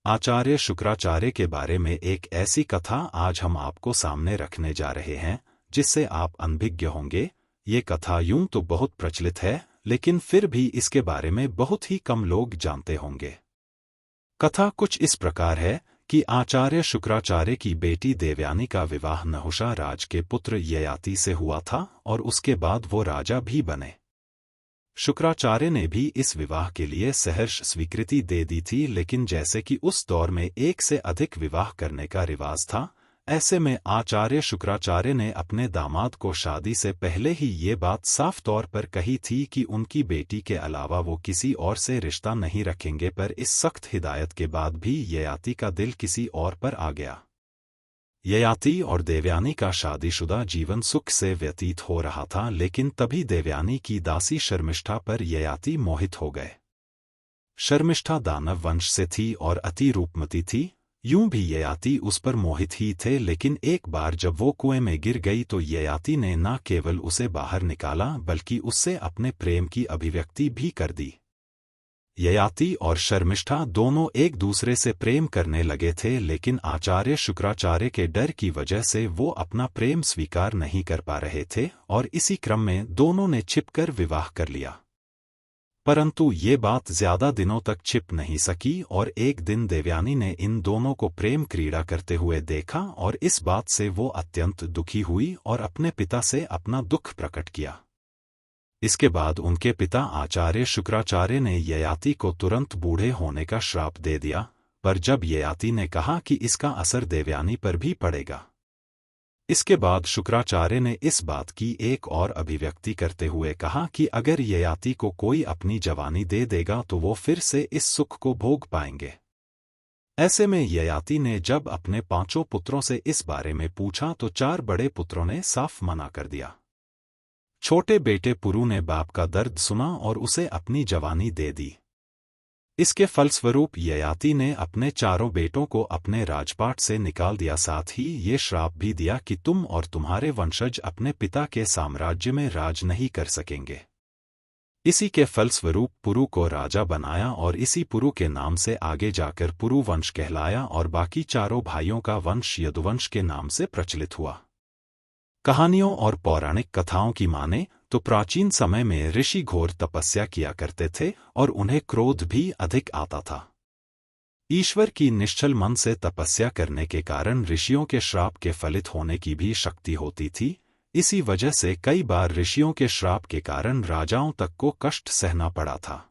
आचार्य शुक्राचार्य के बारे में एक ऐसी कथा आज हम आपको सामने रखने जा रहे हैं जिससे आप अनभिज्ञ होंगे। ये कथा यूं तो बहुत प्रचलित है, लेकिन फिर भी इसके बारे में बहुत ही कम लोग जानते होंगे। कथा कुछ इस प्रकार है कि आचार्य शुक्राचार्य की बेटी देवयानी का विवाह नहुषा राज के पुत्र ययाति से हुआ था और उसके बाद वो राजा भी बने। शुक्राचार्य ने भी इस विवाह के लिए सहर्ष स्वीकृति दे दी थी, लेकिन जैसे कि उस दौर में एक से अधिक विवाह करने का रिवाज था, ऐसे में आचार्य शुक्राचार्य ने अपने दामाद को शादी से पहले ही ये बात साफ तौर पर कही थी कि उनकी बेटी के अलावा वो किसी और से रिश्ता नहीं रखेंगे। पर इस सख्त हिदायत के बाद भी ययाति का दिल किसी और पर आ गया। ययाति और देवयानी का शादीशुदा जीवन सुख से व्यतीत हो रहा था, लेकिन तभी देवयानी की दासी शर्मिष्ठा पर ययाति मोहित हो गए। शर्मिष्ठा दानव वंश से थी और अति रूपमती थी। यूं भी ययाति उस पर मोहित ही थे, लेकिन एक बार जब वो कुएं में गिर गई तो ययाति ने न केवल उसे बाहर निकाला बल्कि उससे अपने प्रेम की अभिव्यक्ति भी कर दी। ययाति और शर्मिष्ठा दोनों एक दूसरे से प्रेम करने लगे थे, लेकिन आचार्य शुक्राचार्य के डर की वजह से वो अपना प्रेम स्वीकार नहीं कर पा रहे थे और इसी क्रम में दोनों ने छिपकर विवाह कर लिया। परंतु ये बात ज्यादा दिनों तक छिप नहीं सकी और एक दिन देवयानी ने इन दोनों को प्रेम क्रीड़ा करते हुए देखा और इस बात से वो अत्यंत दुखी हुई और अपने पिता से अपना दुख प्रकट किया। इसके बाद उनके पिता आचार्य शुक्राचार्य ने ययाति को तुरंत बूढ़े होने का श्राप दे दिया, पर जब ययाति ने कहा कि इसका असर देवयानी पर भी पड़ेगा। इसके बाद शुक्राचार्य ने इस बात की एक और अभिव्यक्ति करते हुए कहा कि अगर ययाति को कोई अपनी जवानी दे देगा तो वो फिर से इस सुख को भोग पाएंगे। ऐसे में ययाति ने जब अपने 5 पुत्रों से इस बारे में पूछा तो 4 बड़े पुत्रों ने साफ मना कर दिया। छोटे बेटे पुरु ने बाप का दर्द सुना और उसे अपनी जवानी दे दी। इसके फलस्वरूप ययाति ने अपने 4 बेटों को अपने राजपाट से निकाल दिया, साथ ही ये श्राप भी दिया कि तुम और तुम्हारे वंशज अपने पिता के साम्राज्य में राज नहीं कर सकेंगे। इसी के फलस्वरूप पुरु को राजा बनाया और इसी पुरु के नाम से आगे जाकर पुरु वंश कहलाया और बाकी 4 भाइयों का वंश यदुवंश के नाम से प्रचलित हुआ। कहानियों और पौराणिक कथाओं की माने तो प्राचीन समय में ऋषि घोर तपस्या किया करते थे और उन्हें क्रोध भी अधिक आता था। ईश्वर की निश्चल मन से तपस्या करने के कारण ऋषियों के श्राप के फलित होने की भी शक्ति होती थी। इसी वजह से कई बार ऋषियों के श्राप के कारण राजाओं तक को कष्ट सहना पड़ा था।